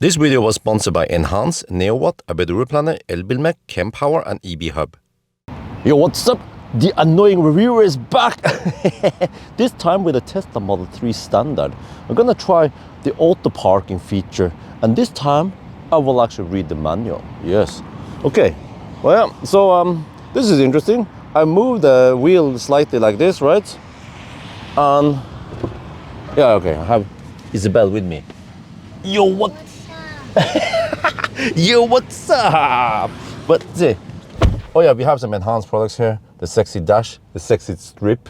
This video was sponsored by Enhance, NeoWatt, ABRP, Elbilmek, Kempower and EB Hub. Yo, what's up? The annoying reviewer is back! This time with a Tesla Model 3 Standard. I'm gonna try the auto parking feature, and this time I will actually read the manual. Yes. Okay. Well, so this is interesting. I moved the wheel slightly like this, right? And yeah, okay, I have Isabel with me. Yo, what? Yo, what's up? But see, oh yeah, we have some enhanced products here. The sexy dash, the sexy strip,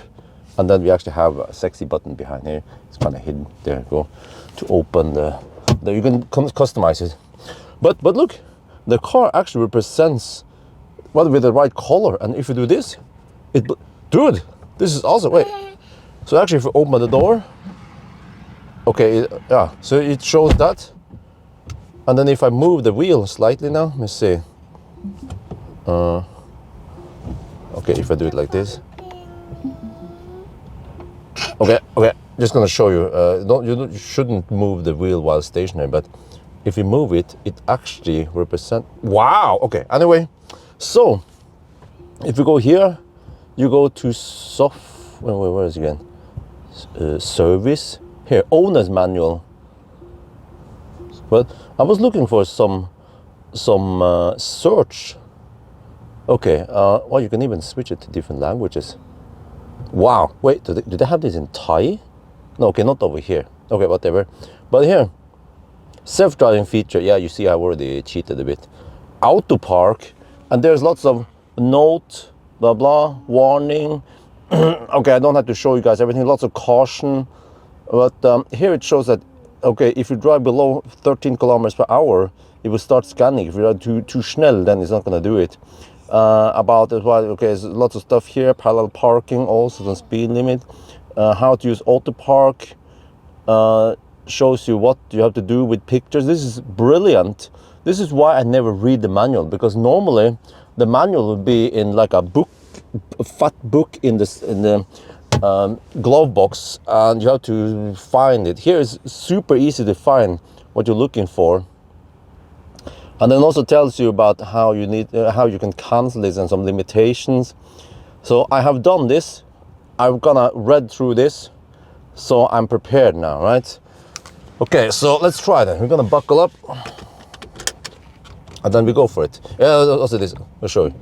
and then we actually have a sexy button behind here. It's kind of hidden. There you go. To open the you can customize it. But look, the car actually represents well with the right color. And if you do this, dude, this is awesome. Wait. So actually, if you open the door, okay, yeah. So it shows that. And then if I move the wheel slightly now, let me see. Okay, if I do it like this. Okay, just gonna show you. You shouldn't move the wheel while stationary, but if you move it, it actually represents. Wow. Okay. Anyway, so if you go here, you go to where is it again? Service. Here, owner's manual. But I was looking for some search. Okay, well, you can even switch it to different languages. Wow, wait, do they have this in Thai? No, okay, not over here. Okay, whatever. But here, self-driving feature. Yeah, you see I already cheated a bit. Auto park, and there's lots of note, blah, blah, warning. Okay, I don't have to show you guys everything. Lots of caution. But here it shows that, okay, if you drive below 13 kilometers per hour, it will start scanning. If you are too schnell, then it's not going to do it. About as well, okay, there's lots of stuff here. Parallel parking, also the speed limit. How to use auto park. Shows you what you have to do with pictures. This is brilliant. This is why I never read the manual, because normally the manual would be in like a book, a fat book in the glove box, and you have to find it. Here is super easy to find what you're looking for, and then also tells you about how you can cancel this and some limitations. So I have done this. I'm gonna read through this, so I'm prepared now, right? Okay, so let's try that. We're gonna buckle up, and then we go for it. Yeah, also this. I'll show you.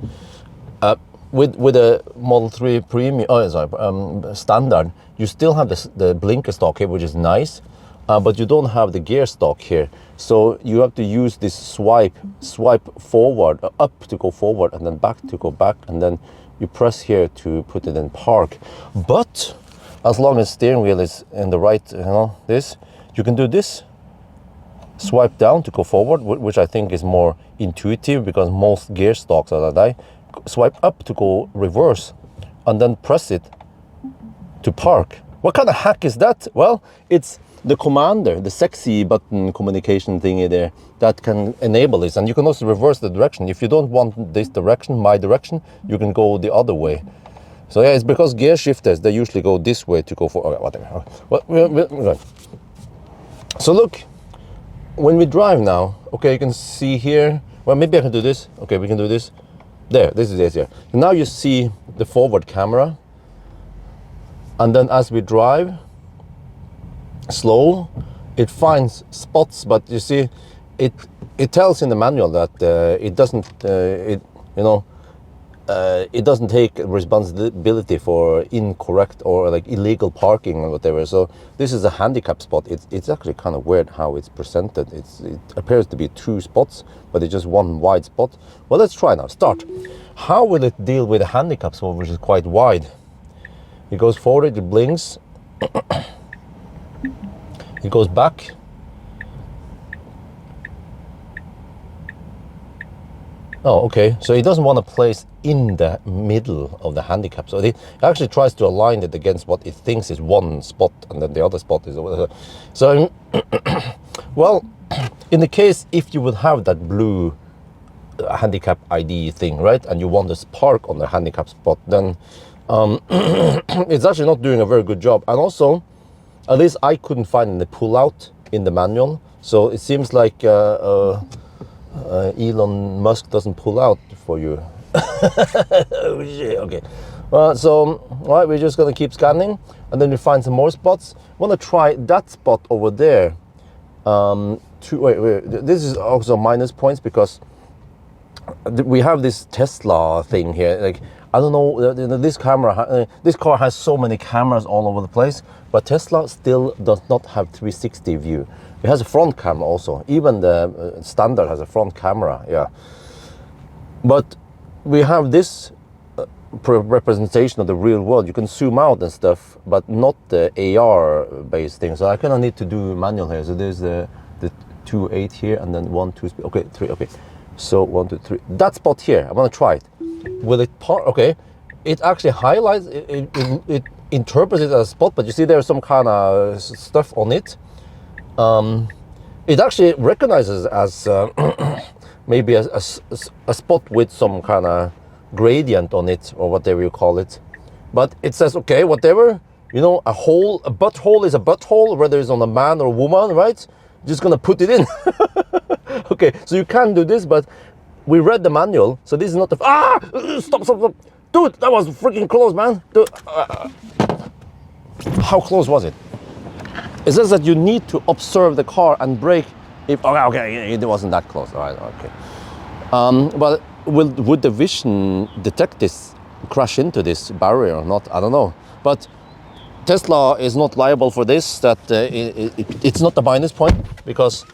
With a Model 3 Premium, Standard, you still have the blinker stock here, which is nice, but you don't have the gear stock here. So you have to use this swipe forward, up to go forward, and then back to go back, and then you press here to put it in park. But as long as steering wheel is in the right, this, you can do this. Swipe down to go forward, which I think is more intuitive because most gear stocks are like that. Swipe up to go reverse, and then press it to park. What kind of hack is that? Well, it's the commander, the sexy button communication thingy there, that can enable this. And you can also reverse the direction. If you don't want this direction, my direction, you can go the other way. So yeah, it's because gear shifters, they usually go this way to go for, okay, whatever. Well, so look, when we drive now, okay, you can see here, well, maybe I can do this. Okay, we can do this. There, this is easier. Now you see the forward camera, and then as we drive slow, it finds spots, but you see, it tells in the manual that it doesn't, it doesn't take responsibility for incorrect or like illegal parking or whatever. So this is a handicap spot. It's actually kind of weird how it's presented. It appears to be two spots, but it's just one wide spot. Well, let's try now. Start. How will it deal with a handicap spot, which is quite wide? It goes forward, it blinks. It goes back. Oh, okay. So it doesn't want to place in the middle of the handicap. So it actually tries to align it against what it thinks is one spot, and then the other spot is over. So, well, in the case if you would have that blue handicap ID thing, right, and you want to park on the handicap spot, then it's actually not doing a very good job. And also, at least I couldn't find the pull-out in the manual. So it seems like Elon Musk doesn't pull out for you. Oh shit, okay. So right, we're just gonna keep scanning, and then we find some more spots. Want to try that spot over there. Wait, this is also minus points because we have this Tesla thing here. Like, I don't know, this camera, this car has so many cameras all over the place, but Tesla still does not have 360 view. It has a front camera also. Even the standard has a front camera, yeah. But we have this representation of the real world. You can zoom out and stuff, but not the AR based thing. So I kind of need to do manual here. So there's the 2.8 here, and then 1, 2 speed. Okay, 3. Okay, so 1, 2, 3. That spot here, I want to try it. Will it park? Okay, it actually highlights. It interprets it as a spot, but you see there's some kind of stuff on it. It actually recognizes as maybe a spot with some kind of gradient on it, or whatever you call it. But it says, okay, whatever, you know, a butthole is a butthole, whether it's on a man or a woman, right? Just gonna put it in. Okay, so you can do this, but we read the manual, so this is not the stop, dude, that was freaking close, man. Dude, how close was it? It says that you need to observe the car and brake if, okay, it wasn't that close. All right, okay. But would the vision detect this, crash into this barrier or not? I don't know. But Tesla is not liable for this, that it's not a minus point, because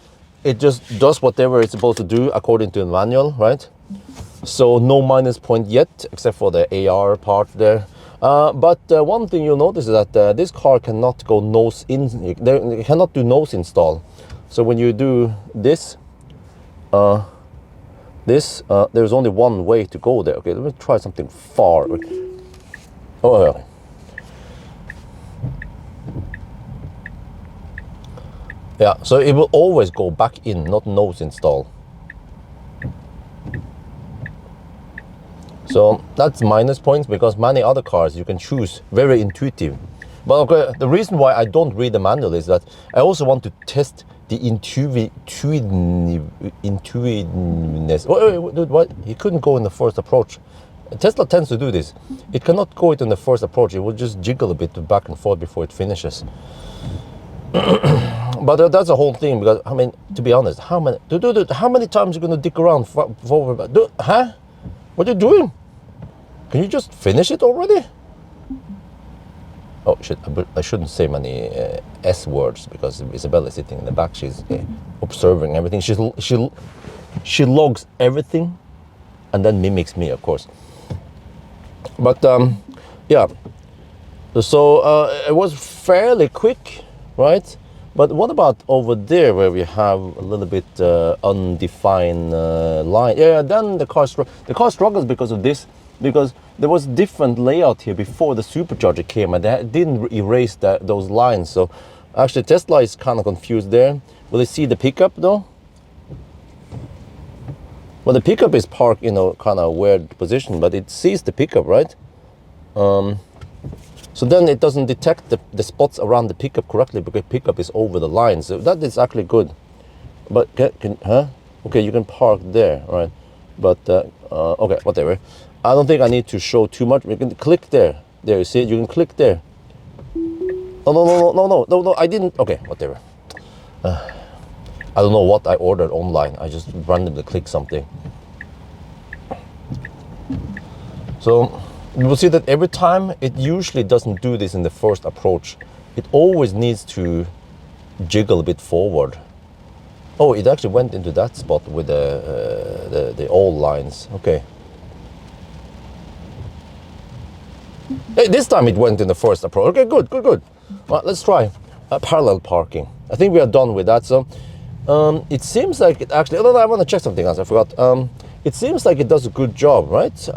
it just does whatever it's supposed to do according to the manual, right? So no minus point yet, except for the AR part there. But one thing you'll notice is that this car cannot go nose in, it cannot do nose install. So when you do this, there's only one way to go there. Okay, let me try something far. Oh, yeah. Yeah, so it will always go back in, not nose install. So that's minus points, because many other cars you can choose, very intuitive. But okay, the reason why I don't read the manual is that I also want to test the intuitiveness. Dude, what? He couldn't go in the first approach. Tesla tends to do this. It cannot go it in the first approach. It will just jiggle a bit back and forth before it finishes. But that's the whole thing, because I mean, to be honest, how many times are you gonna dick around forward? Huh? What are you doing? Can you just finish it already? Oh shit! I shouldn't say many S words, because Isabella is sitting in the back. She's observing everything. She logs everything, and then mimics me, of course. But yeah. So it was fairly quick, right? But what about over there, where we have a little bit undefined line? Yeah, then the car struggles because of this, because there was different layout here before the supercharger came, and they didn't erase those lines. So actually Tesla is kind of confused there. Will they see the pickup though? Well, the pickup is parked in a kind of weird position, but it sees the pickup, right? So then it doesn't detect the spots around the pickup correctly, because pickup is over the line. So that is actually good. But okay, you can park there, right? But okay, whatever. I don't think I need to show too much. You can click there. There, you see it? You can click there. Oh, no, I didn't. Okay, whatever. I don't know what I ordered online. I just randomly clicked something. So you will see that every time, it usually doesn't do this in the first approach. It always needs to jiggle a bit forward. Oh, it actually went into that spot with the all lines. Okay. Hey, this time it went in the first approach. Okay, good. Well, let's try parallel parking. I think we are done with that. So it seems like it actually, I want to check something else, I forgot. It seems like it does a good job, right?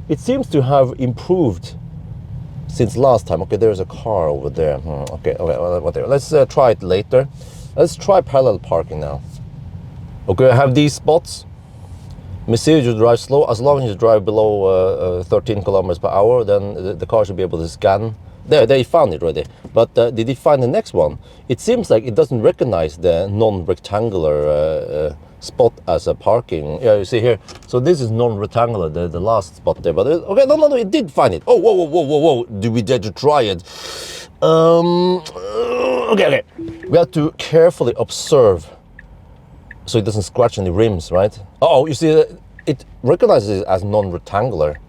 It seems to have improved since last time. Okay, there's a car over there. Okay, whatever. Let's try it later. Let's try parallel parking now. Okay, I have these spots. Mercedes, you drive slow. As long as you drive below 13 kilometers per hour, then the car should be able to scan there, he found it already. But did he find the next one? It seems like it doesn't recognize the non-rectangular spot as a parking. Yeah, you see here. So this is non-rectangular, the last spot there. But okay, no, it did find it. Oh, whoa. Do we dare to try it? Okay. We have to carefully observe so it doesn't scratch any rims, right? Oh, you see, it recognizes it as non-rectangular.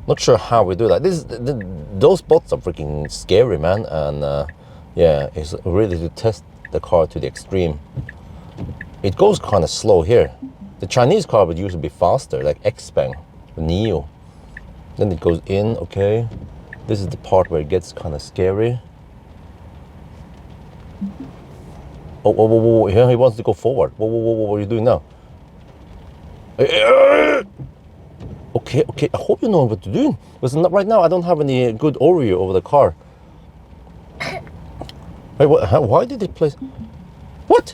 Not sure how we do that. Those spots are freaking scary, man. And yeah, it's really to test the car to the extreme. It goes kind of slow here. The Chinese car would usually be faster, like Xpeng, the Neo. Then it goes in, okay. This is the part where it gets kind of scary. Oh, here he wants to go forward. Whoa, what are you doing now? Okay, I hope you know what to do. Because right now I don't have any good overview over the car. Wait, why did it place? What?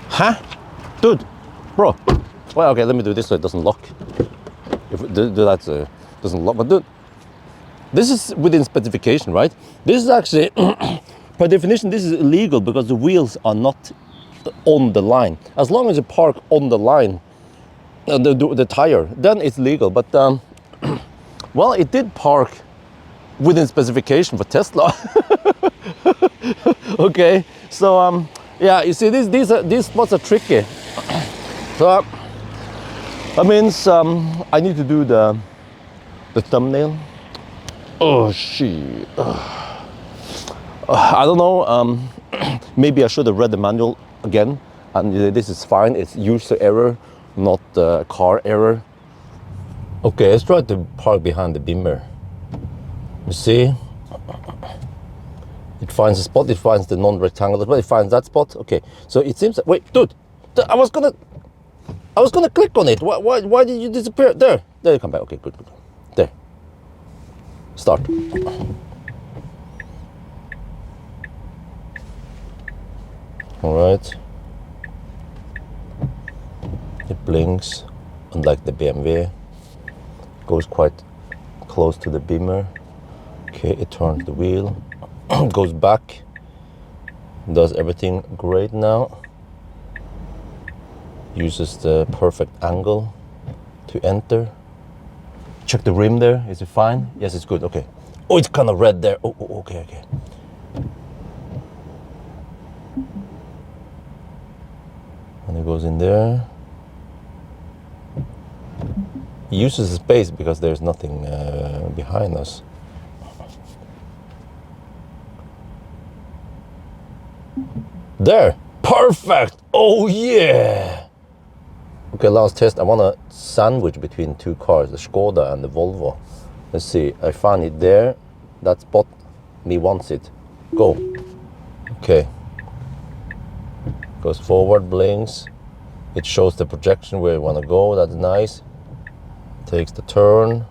Huh? Dude, bro. Well, okay, let me do this so it doesn't lock. If that doesn't lock, but dude, this is within specification, right? This is actually, by definition, this is illegal because the wheels are not on the line. As long as you park on the line, the tire, then it's legal. But well, it did park within specification for Tesla. Okay, so yeah, you see, these spots are tricky. So that means I need to do the thumbnail. Oh shit! I don't know. Maybe I should have read the manual again. And this is fine. It's user error, not car error. Okay, let's try to park behind the Bimmer. You see, it finds a spot. It finds the non-rectangular, but it finds that spot. Okay, so it seems that, wait, dude, I was gonna click on it. Why did you disappear? There you come back. Okay, good. There. Start. All right. It blinks, unlike the BMW. Goes quite close to the Bimmer. Okay, it turns the wheel, goes back, does everything great now. Uses the perfect angle to enter. Check the rim there, is it fine? Yes, it's good, okay. Oh, it's kind of red there. Oh, okay. And it goes in there. He uses the space because there's nothing behind us. There, perfect. Oh yeah. Okay, last test. I want a sandwich between two cars, the Skoda and the Volvo. Let's see. I found it there. That spot. Me wants it. Go. Okay. Goes forward, blinks. It shows the projection where you want to go. That's nice. Takes the turn.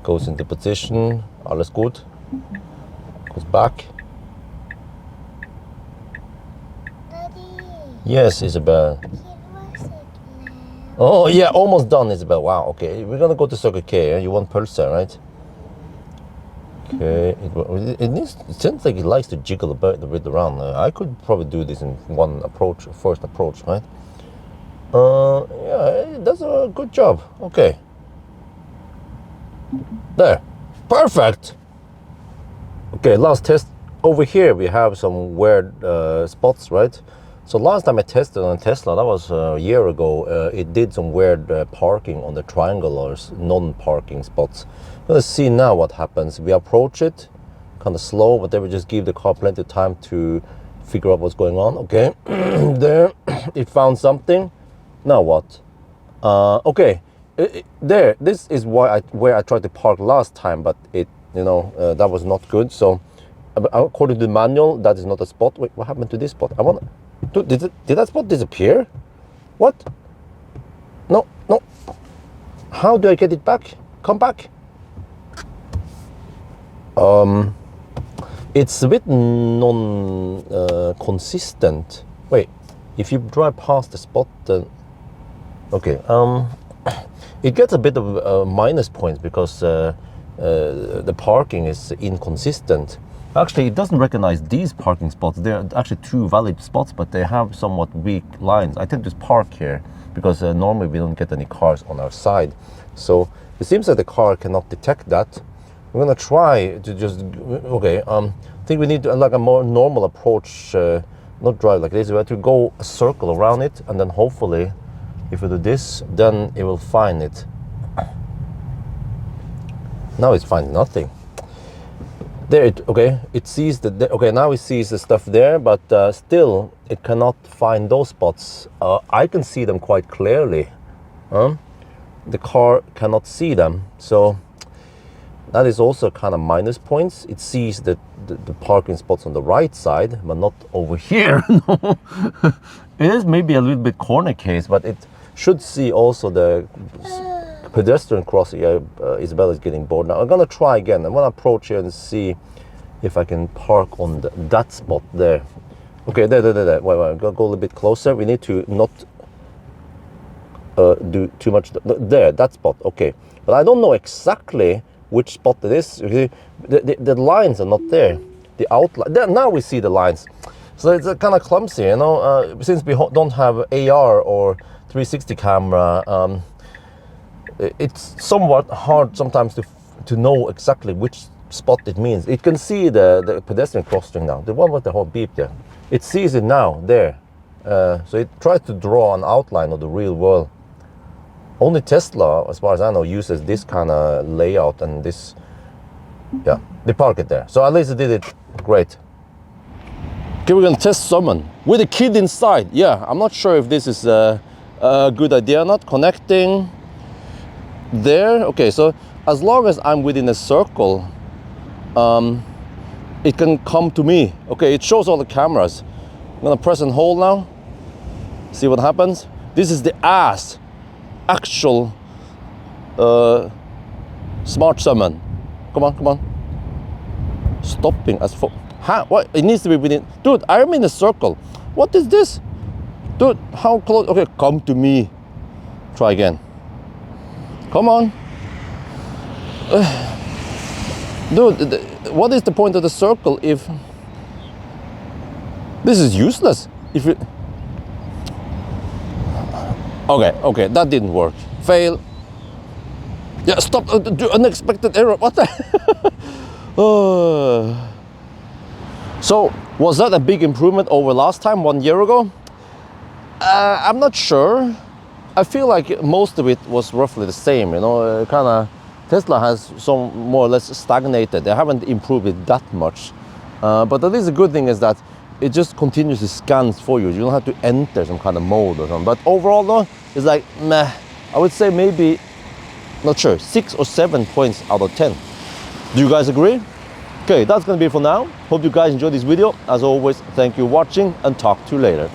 Goes into position. Alles gut. Goes back. Yes, Isabel. Oh yeah, almost done, Isabel. Wow, okay. We're gonna go to Circle K. You want Pulsar, right? Okay. It seems like it likes to jiggle a bit around. I could probably do this in one approach, first approach, right? Yeah, it does a good job. Okay. There. Perfect. Okay, last test. Over here we have some weird spots, right? So last time I tested on Tesla, that was a year ago, it did some weird parking on the triangle or non-parking spots. Let's see now what happens. We approach it, kind of slow, but then we just give the car plenty of time to figure out what's going on. Okay, there, it found something. Now what? Okay, there, this is where I tried to park last time, but it, that was not good. So according to the manual, that is not a spot. Wait, what happened to this spot? Dude, did that spot disappear? What? No. How do I get it back? Come back. It's a bit non-consistent. Wait, if you drive past the spot, then okay. it gets a bit of minus points because the parking is inconsistent. Actually, it doesn't recognize these parking spots. They're actually 2 valid spots, but they have somewhat weak lines. I tend to park here because normally we don't get any cars on our side. So it seems that the car cannot detect that. We're gonna try to just, okay, I think we need to, like a more normal approach, not drive like this. We have to go a circle around it, and then hopefully, if we do this, then it will find it. Now it's finding nothing. There it, okay, it sees the, okay, now it sees the stuff there, but still it cannot find those spots. I can see them quite clearly. The car cannot see them, so that is also kind of minus points. It sees the parking spots on the right side, but not over here. It is maybe a little bit corner case, but it should see also the pedestrian crossing. Isabel is getting bored now. I'm gonna try again. I'm gonna approach here and see if I can park on that spot there. Okay, there. Wait, go a little bit closer. We need to not do too much. There, that spot. Okay, but I don't know exactly which spot it is. The lines are not there. The outline. There, now we see the lines. So it's kind of clumsy, you know. Since we don't have AR or 360 camera. It's somewhat hard sometimes to know exactly which spot it means. It can see the pedestrian crossing now, the one with the whole beep there. It sees it now, there. So it tries to draw an outline of the real world. Only Tesla, as far as I know, uses this kind of layout and this, yeah, they park it there. So at least it did it great. Okay, we're gonna test summon with a kid inside. Yeah, I'm not sure if this is a good idea or not. Connecting. There, okay, so as long as I'm within a circle, it can come to me. Okay, it shows all the cameras. I'm gonna press and hold now, see what happens. This is the actual smart summon. Come on. Stopping as for, what? It needs to be within, dude, I'm in a circle. What is this? Dude, how close? Okay, come to me. Try again. Come on. Dude, what is the point of the circle if this is useless? If it, okay, that didn't work. Fail. Yeah, stop. Unexpected error. What the? So was that a big improvement over last time 1 year ago? I'm not sure. I feel like most of it was roughly the same, you know, kind of Tesla has some more or less stagnated. They haven't improved it that much. But at least the good thing is that it just continuously scans for you. You don't have to enter some kind of mode or something. But overall though, it's like, meh. I would say maybe, not sure, 6 or 7 points out of 10. Do you guys agree? Okay, that's gonna be it for now. Hope you guys enjoyed this video. As always, thank you for watching and talk to you later.